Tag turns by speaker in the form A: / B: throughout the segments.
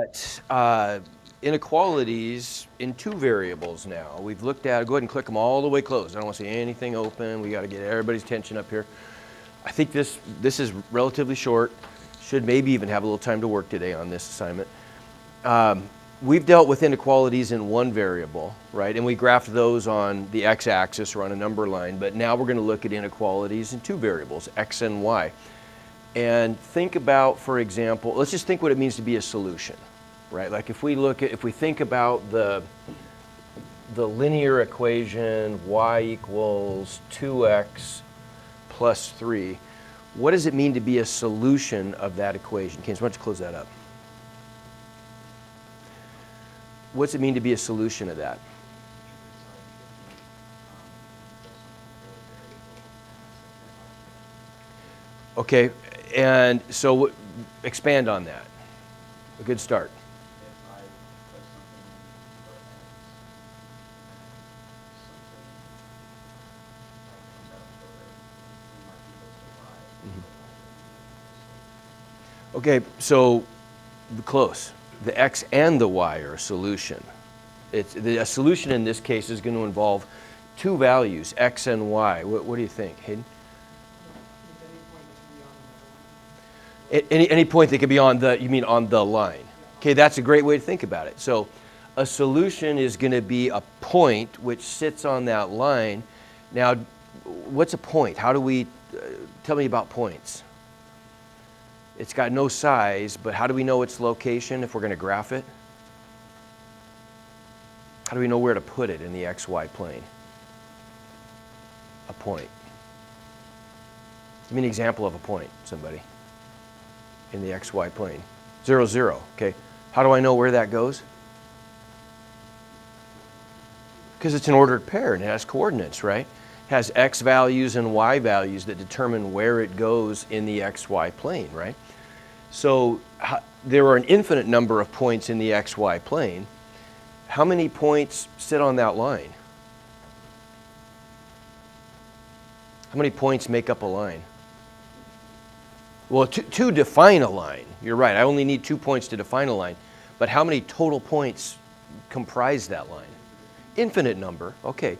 A: at inequalities in two variables now. We've looked at, go ahead and click them all the way closed. I don't want to see anything open. We got to get everybody's attention up here. I think this is relatively short. Should maybe even have a little time to work today on this assignment. We've dealt with inequalities in one variable, right? And we graphed those on the x-axis or on a number line, but now we're going to look at inequalities in two variables, x and y. And think about, for example, let's just think what it means to be a solution, right? Like if we think about the linear equation y equals 2x plus 3, what does it mean to be a solution of that equation? James, why don't you close that up? What's it mean to be a solution of that? Okay, and so expand on that. A good start. Okay, so close. The x and the y are a solution. A solution in this case is going to involve two values, x and y. What do you think, Hayden? Any point that could be on the, you mean on the line. Okay, that's a great way to think about it. So a solution is going to be a point which sits on that line. Now, what's a point? How do we, tell me about points. It's got no size, but how do we know its location if we're going to graph it? How do we know where to put it in the xy plane? A point. Give me an example of a point, somebody, in the xy plane. 0, 0, okay. How do I know where that goes? Because it's an ordered pair and it has coordinates, right? It has x values and y values that determine where it goes in the xy plane, right? So there are an infinite number of points in the xy plane. How many points sit on that line? How many points make up a line? Well, to define a line, you're right, I only need 2 points to define a line. But how many total points comprise that line? Infinite number, okay.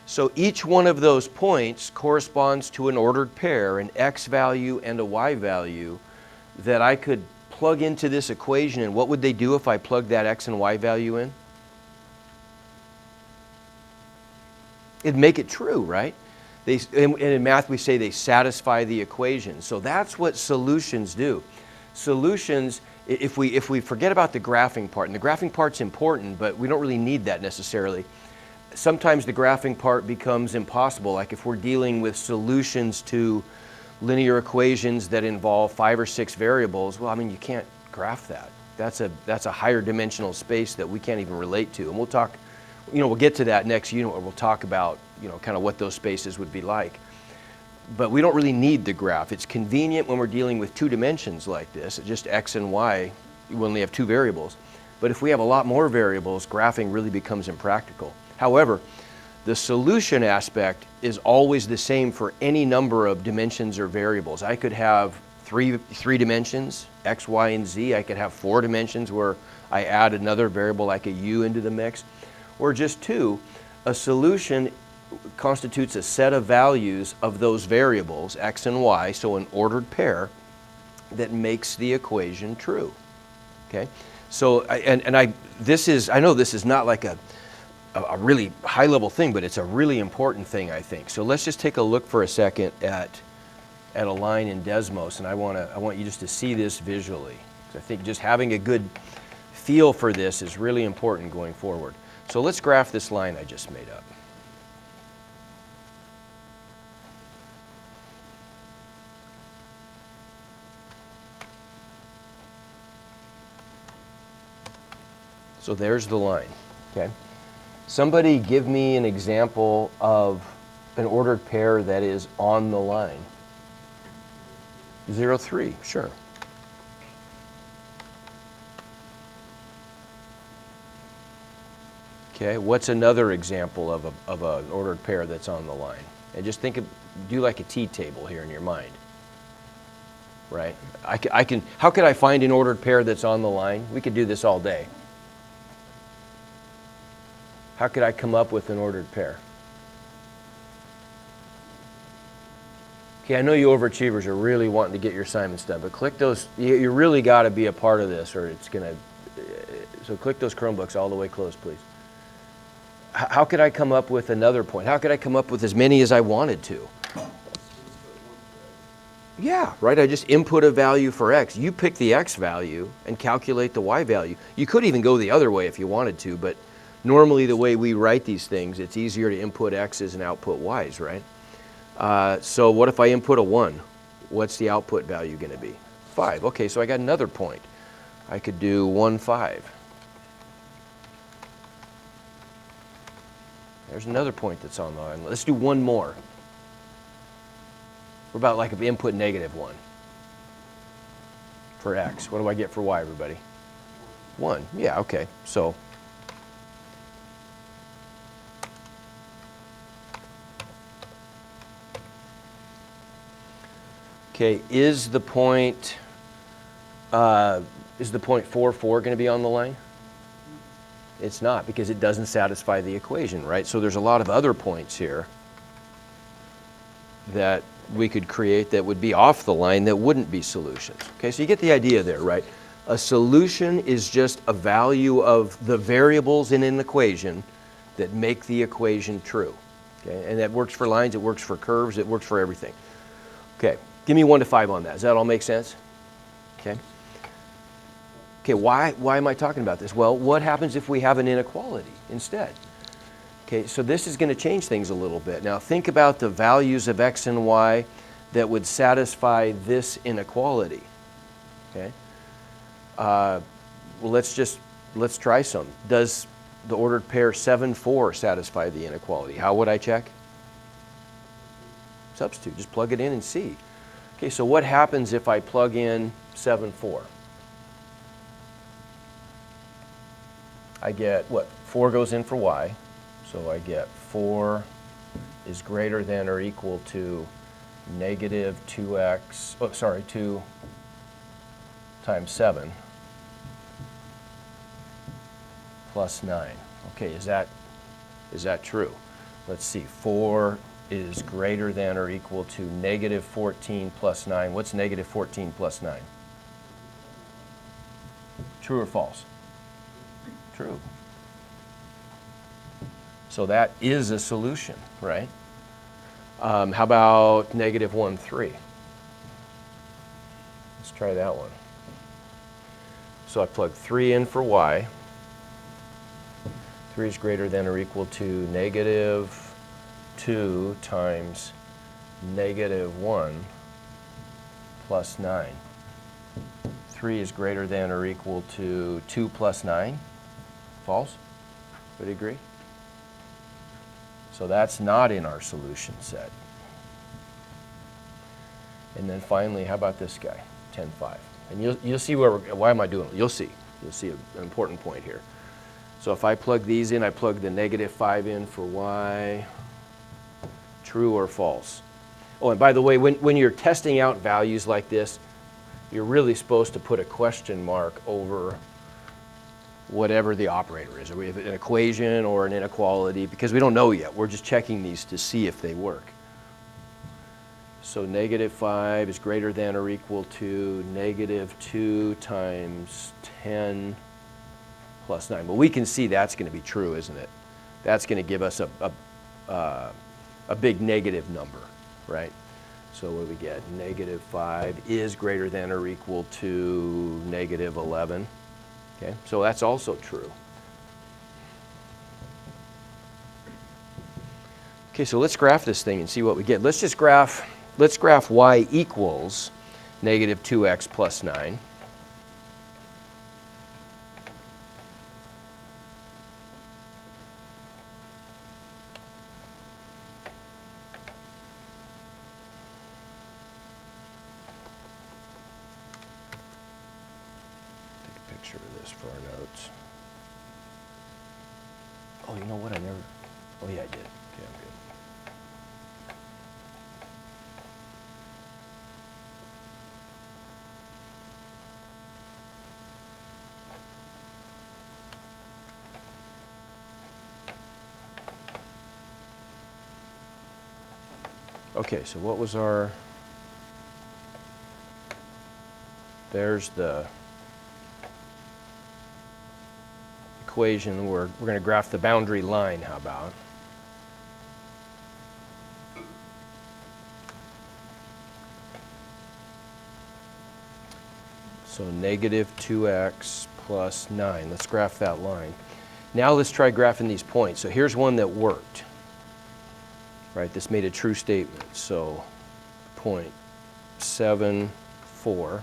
A: So each one of those points corresponds to an ordered pair, an x value and a y value, that I could plug into this equation. And what would they do if I plugged that x and y value in? It'd make it true, right? And in math we say they satisfy the equation. So that's what solutions do. Solutions, if we forget about the graphing part, and the graphing part's important, but we don't really need that necessarily. Sometimes the graphing part becomes impossible, like if we're dealing with solutions to linear equations that involve 5 or 6 variables. Well, I mean, you can't graph that. That's a higher dimensional space that we can't even relate to. And we'll talk, we'll get to that next unit where we'll talk about, kind of what those spaces would be like. But we don't really need the graph. It's convenient when we're dealing with 2 dimensions like this, just x and y, we only have 2 variables. But if we have a lot more variables, graphing really becomes impractical. However, the solution aspect is always the same for any number of dimensions or variables. I could have three dimensions, x, y, and z. I could have 4 dimensions where I add another variable like a u into the mix, or just 2. A solution constitutes a set of values of those variables, x and y, so an ordered pair that makes the equation true. Okay, so I know this is not like a really high-level thing, but it's a really important thing, I think. So let's just take a look for a second at a line in Desmos, and I want you just to see this visually. I think just having a good feel for this is really important going forward. So let's graph this line I just made up. So there's the line, okay? Somebody give me an example of an ordered pair that is on the line. 0, 3, sure. Okay, what's another example of an ordered pair that's on the line? And just do like a T table here in your mind. right? How could I find an ordered pair that's on the line? We could do this all day. How could I come up with an ordered pair? Okay, I know you overachievers are really wanting to get your assignments done, but click those. You really got to be a part of this, or it's going to. So click those Chromebooks all the way closed, please. How could I come up with another point? How could I come up with as many as I wanted to? Yeah, right. I just input a value for x. You pick the x value and calculate the y value. You could even go the other way if you wanted to, but normally the way we write these things, it's easier to input x's and output y's, right? So what if I input a 1? What's the output value going to be? 5. Okay, so I got another point. I could do 1, 5. There's another point that's on the line. Let's do one more. What about like if input -1 for x? What do I get for y, everybody? 1. Yeah, okay. So okay, is the point 4, 4 going to be on the line? It's not, because it doesn't satisfy the equation, right? So there's a lot of other points here that we could create that would be off the line that wouldn't be solutions. Okay, so you get the idea there, right? A solution is just a value of the variables in an equation that make the equation true. Okay, and that works for lines, it works for curves, it works for everything. Okay, give me 1 to 5 on that. Does that all make sense? Okay. Okay, why am I talking about this? Well, what happens if we have an inequality instead? Okay, so this is going to change things a little bit. Now think about the values of x and y that would satisfy this inequality. Okay, well, let's try some. Does the ordered pair 7, 4 satisfy the inequality? How would I check? Substitute, just plug it in and see. Okay, so what happens if I plug in 7, 4? I get what? 4 goes in for y, so I get 4 is greater than or equal to negative 2x, 2 times 7 plus 9. Okay, is that true? Let's see, 4 is greater than or equal to negative 14 plus 9. What's negative 14 plus 9? True or false? True. So that is a solution, right? How about negative 1, 3? Let's try that one. So I plug 3 in for y. 3 is greater than or equal to negative 2 times negative 1 plus 9. 3 is greater than or equal to 2 plus 9. False? Would you agree? So that's not in our solution set. And then finally, how about this guy, 10, 5? And you'll see why am I doing it? You'll see an important point here. So if I plug these in, I plug the negative 5 in for y, true or false? Oh, and by the way, when you're testing out values like this, you're really supposed to put a question mark over whatever the operator is, or we have an equation or an inequality, because we don't know yet. We're just checking these to see if they work. So negative 5 is greater than or equal to negative 2 times 10 plus 9. Well, we can see that's going to be true, isn't it? That's going to give us a big negative number, right? So what do we get? Negative 5 is greater than or equal to negative 11. Okay, so that's also true. Okay, so let's graph this thing and see what we get. Let's graph y equals negative 2x plus 9. Picture of this for our notes. Oh, you know what? Oh, yeah, I did. Okay, I'm good. Okay, so what was our, there's the equation. We're going to graph the boundary line, how about? So negative 2x plus 9. Let's graph that line. Now let's try graphing these points. So here's one that worked. Right, this made a true statement. So 0.74.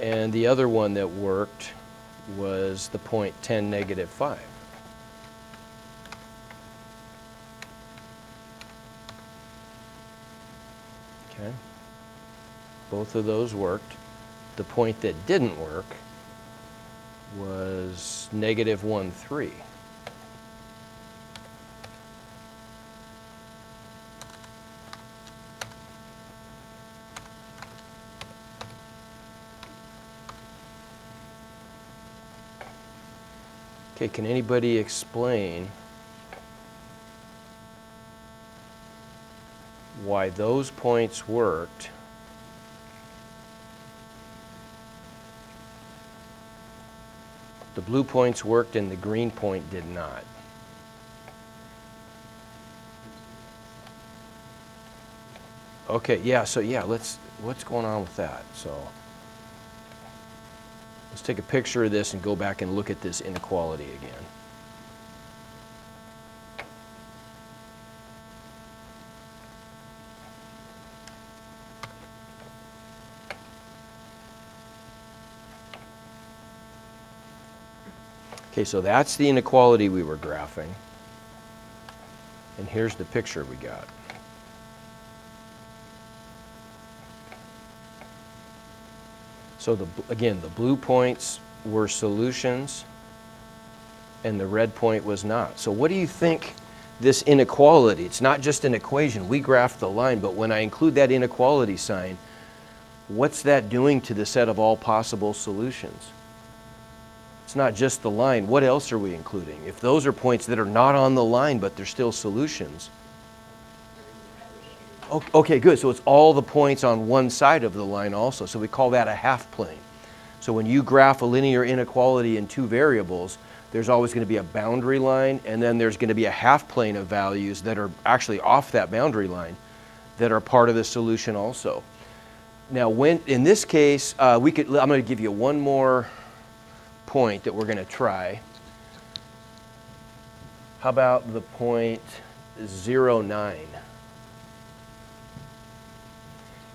A: And the other one that worked was the 0.10 negative 5. Okay. Both of those worked. The point that didn't work was negative 1, 3. Okay, can anybody explain why those points worked the blue points worked and the green point did not? Okay, yeah, so yeah, what's going on with that? So let's take a picture of this and go back and look at this inequality again. Okay, so that's the inequality we were graphing. And here's the picture we got. So again, the blue points were solutions and the red point was not. So what do you think this inequality, it's not just an equation, we graphed the line, but when I include that inequality sign, what's that doing to the set of all possible solutions? It's not just the line. What else are we including? If those are points that are not on the line, but they're still solutions. Okay, good. So it's all the points on one side of the line also. So we call that a half plane. So when you graph a linear inequality in two variables, there's always going to be a boundary line, and then there's going to be a half plane of values that are actually off that boundary line that are part of the solution also. Now, in this case, I'm going to give you one more point that we're going to try. How about the point 0.9?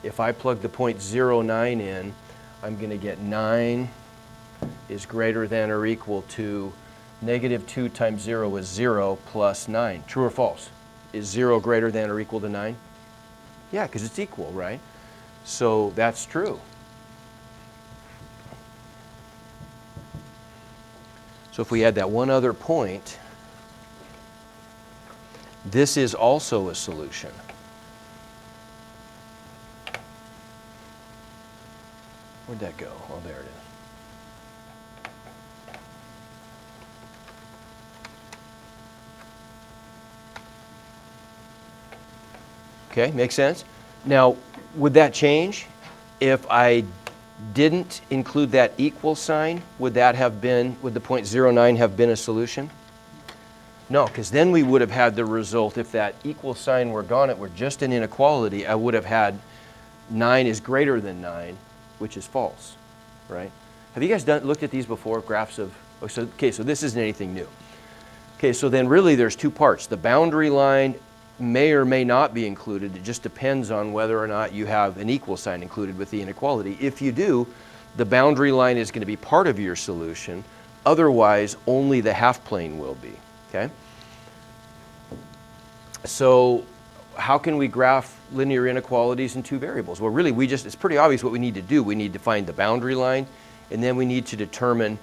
A: If I plug the point 0.9 in, I'm going to get 9 is greater than or equal to negative 2 times 0 is 0 plus 9. True or false? Is 0 greater than or equal to 9? Yeah, because it's equal, right? So that's true. So if we add that one other point, this is also a solution. Where'd that go? Oh, there it is. Okay, makes sense? Now, would that change if I didn't include that equal sign? Would the point 0.9 have been a solution? No, because then we would have had the result, if that equal sign were gone, it were just an inequality, I would have had 9 is greater than 9, which is false, right? Have you guys looked at these before, graphs of, okay, so this isn't anything new. Okay, so then really there's two parts. The boundary line may or may not be included. It just depends on whether or not you have an equal sign included with the inequality. If you do, the boundary line is going to be part of your solution. Otherwise, only the half plane will be, okay? So how can we graph linear inequalities in two variables? Well, really, it's pretty obvious what we need to do. We need to find the boundary line, and then we need to determine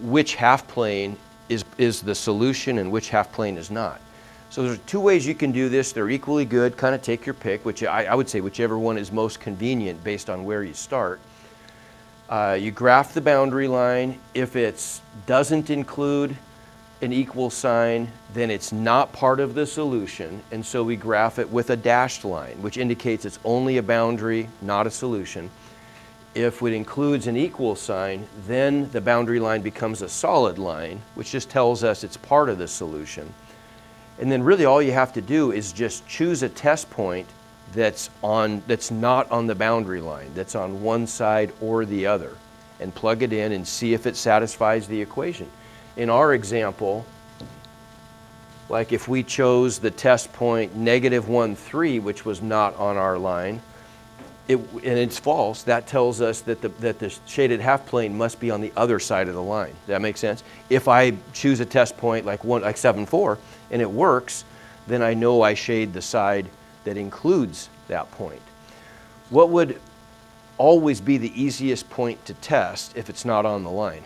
A: which half plane is the solution and which half plane is not. So there's two ways you can do this. They're equally good. Kind of take your pick, which I would say whichever one is most convenient based on where you start. You graph the boundary line. If it doesn't include an equal sign, then it's not part of the solution, and so we graph it with a dashed line, which indicates it's only a boundary, not a solution. If it includes an equal sign, then the boundary line becomes a solid line, which just tells us it's part of the solution. And then really all you have to do is just choose a test point that's not on the boundary line, that's on one side or the other, and plug it in and see if it satisfies the equation. In our example, like if we chose the test point -1, 3, which was not on our line, and it's false, that tells us that the shaded half plane must be on the other side of the line. Does that make sense? If I choose a test point like 7,4 and it works, then I know I shade the side that includes that point. What would always be the easiest point to test if it's not on the line?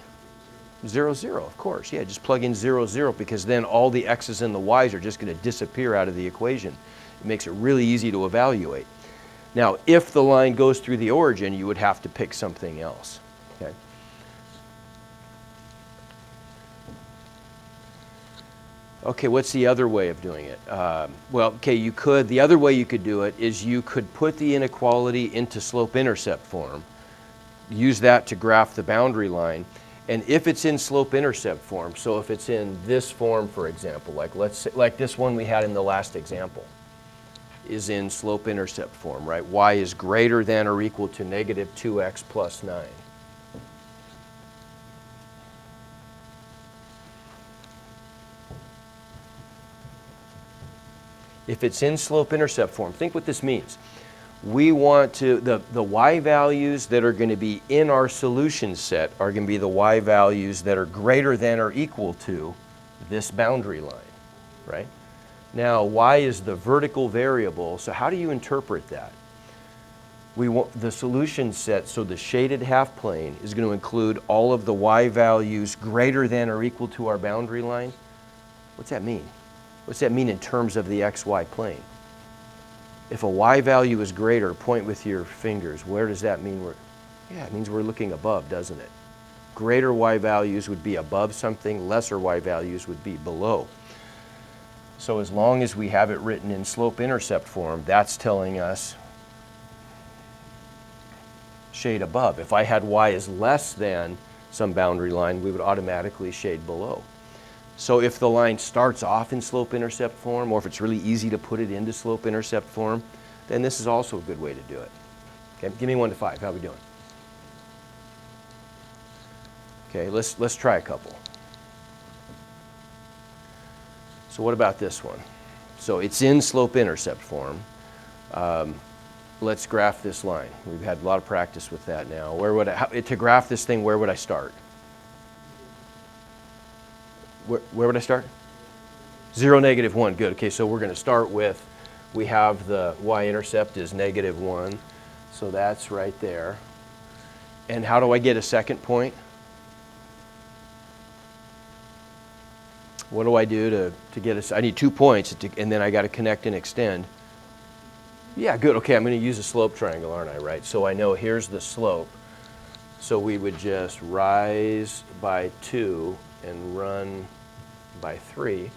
A: 0, 0, of course. Yeah, just plug in 0, 0, because then all the x's and the y's are just going to disappear out of the equation. It makes it really easy to evaluate. Now, if the line goes through the origin, you would have to pick something else. Okay. Okay, what's the other way of doing it? Well, okay, the other way you could do it is you could put the inequality into slope-intercept form, use that to graph the boundary line, and if it's in slope-intercept form, so if it's in this form, for example, let's say, like this one we had in the last example, is in slope-intercept form, right? Y is greater than or equal to -2x plus 9. If it's in slope-intercept form, think what this means. We want to, the y values that are going to be in our solution set are going to be the y values that are greater than or equal to this boundary line, right? Now, y is the vertical variable, so how do you interpret that? We want the solution set, so the shaded half plane is going to include all of the y values greater than or equal to our boundary line. What's that mean? What's that mean in terms of the xy plane? If a y value is greater, point with your fingers. Where does that mean? Yeah, it means we're looking above, doesn't it? Greater y values would be above something, lesser y values would be below. So as long as we have it written in slope-intercept form, that's telling us shade above. If I had y is less than some boundary line, we would automatically shade below. So if the line starts off in slope-intercept form, or if it's really easy to put it into slope-intercept form, then this is also a good way to do it. Okay, give me 1 to 5. How are we doing? Okay, let's try a couple. So what about this one? So it's in slope-intercept form. Let's graph this line. We've had a lot of practice with that now. To graph this thing, where would I start? Where would I start? 0, -1. Good. Okay, so we're going to start with, we have the y-intercept is -1. So that's right there. And how do I get a second point? What do I do to get I need 2 points, and then I got to connect and extend. Yeah, good. Okay, I'm going to use a slope triangle, aren't I, right? So I know here's the slope. So we would just rise by 2 and run by 3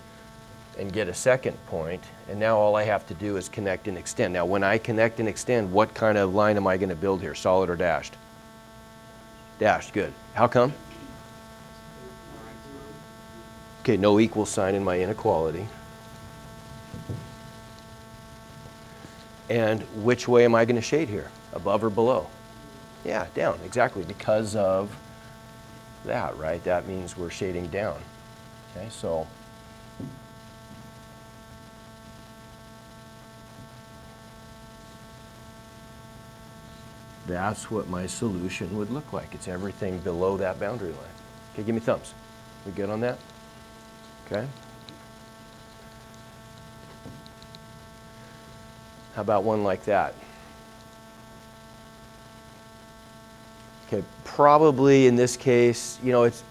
A: and get a second point. And now all I have to do is connect and extend. Now when I connect and extend, what kind of line am I going to build here? Solid or dashed? Dashed, good. How come? Okay, no equal sign in my inequality. And which way am I going to shade here? Above or below? Yeah, down, exactly, because of that, right? That means we're shading down. Okay, so that's what my solution would look like. It's everything below that boundary line. Okay, give me thumbs. We good on that? Okay. How about one like that? Okay, probably in this case, you know, it's,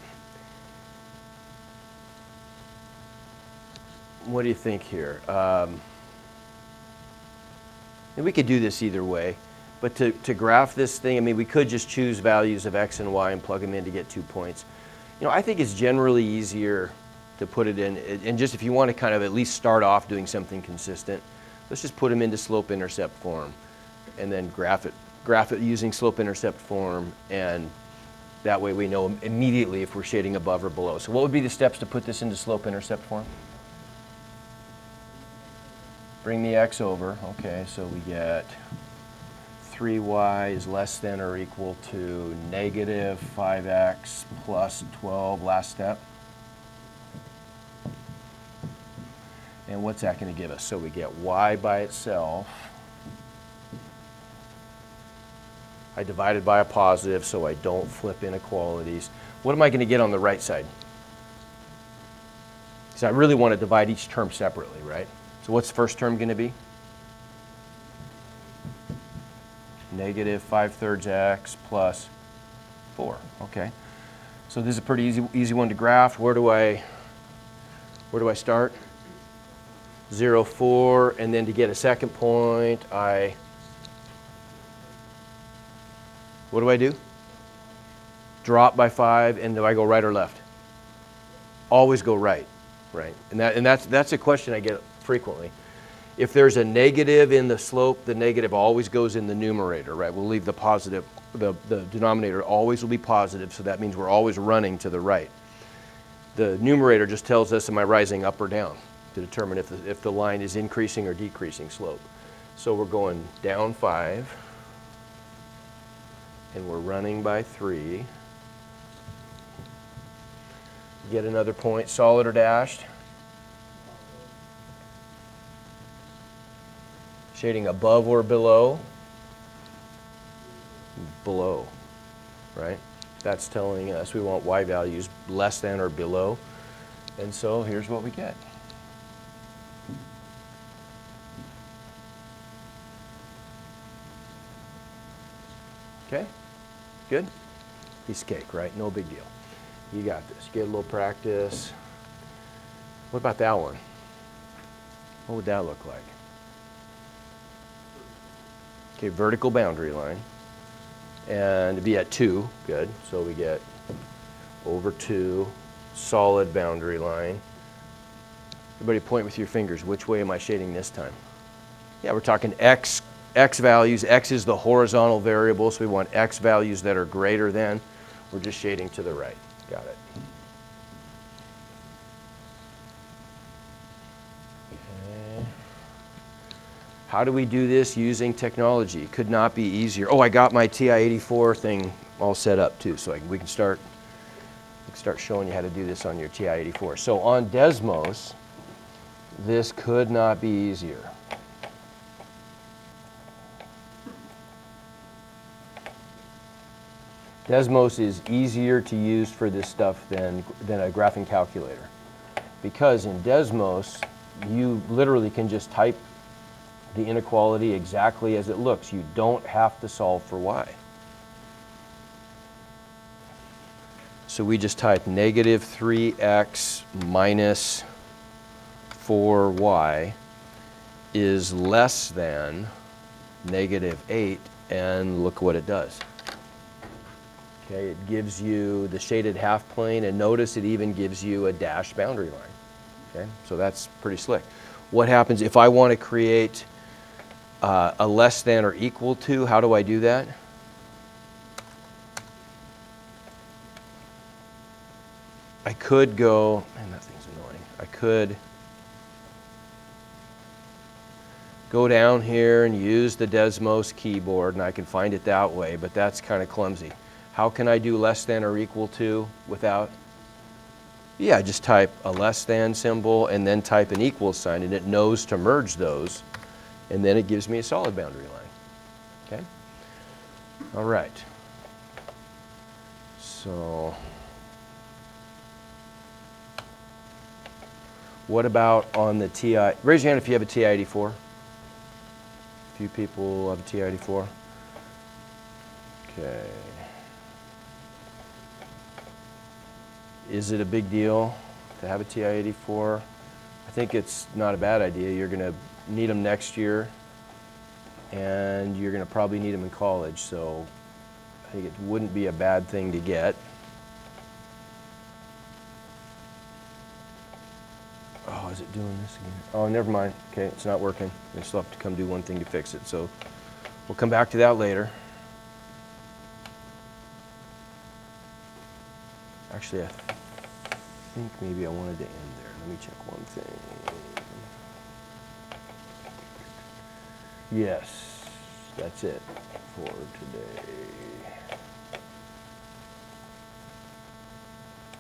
A: what do you think here? And we could do this either way, but to graph this thing, I mean, we could just choose values of x and y and plug them in to get 2 points. You know, I think it's generally easier to put it in. And just if you want to kind of at least start off doing something consistent, let's just put them into slope-intercept form and then graph it using slope-intercept form, and that way we know immediately if we're shading above or below. So what would be the steps to put this into slope-intercept form? Bring the x over. Okay, so we get 3y is less than or equal to negative 5x plus 12, last step. And what's that going to give us? So we get y by itself. I divided by a positive so I don't flip inequalities. What am I going to get on the right side? Because I really want to divide each term separately, right? So what's the first term going to be? Negative 5/3 x plus 4. Okay. So this is a pretty easy one to graph. Where do I start? 0, 4, and then to get a second point, what do? Drop by 5, and do I go right or left? Always go right, right? And that's a question I get frequently. If there's a negative in the slope, the negative always goes in the numerator, right? We'll leave the positive, the denominator always will be positive, so that means we're always running to the right. The numerator just tells us, am I rising up or down, to determine if the line is increasing or decreasing slope. So we're going down 5, and we're running by 3. Get another point, solid or dashed? Shading above or below? Below, right? That's telling us we want y values less than or below. And so here's what we get. Okay, good? Piece of cake, right? No big deal. You got this. Get a little practice. What about that one? What would that look like? Okay, vertical boundary line. And it'd be at 2, good. So we get over 2, solid boundary line. Everybody point with your fingers. Which way am I shading this time? Yeah, we're talking x values. X is the horizontal variable, so we want x values that are greater than. We're just shading to the right. Got it. Okay. How do we do this using technology? Could not be easier. Oh, I got my TI-84 thing all set up too, so we can start showing you how to do this on your TI-84. So on Desmos, this could not be easier. Desmos is easier to use for this stuff than a graphing calculator. Because in Desmos, you literally can just type the inequality exactly as it looks. You don't have to solve for y. So we just type negative 3x minus 4y is less than negative 8, and look what it does. Okay, it gives you the shaded half plane, and notice it even gives you a dashed boundary line. Okay, so that's pretty slick. What happens if I want to create a less than or equal to? How do I do that? I could go, man, that thing's annoying. I could go down here and use the Desmos keyboard, and I can find it that way, but that's kind of clumsy. How can I do less than or equal to without? Yeah, just type a less than symbol and then type an equal sign, and it knows to merge those, and then it gives me a solid boundary line. Okay? All right. So what about on the TI? Raise your hand if you have a TI-84. A few people have a TI-84. Okay. Is it a big deal to have a TI-84? I think it's not a bad idea. You're going to need them next year, and you're going to probably need them in college, so I think it wouldn't be a bad thing to get. Oh, is it doing this again? Oh, never mind. Okay, it's not working. I still have to come do one thing to fix it. So we'll come back to that later. Actually, I think maybe I wanted to end there. Let me check one thing. Yes, that's it for today.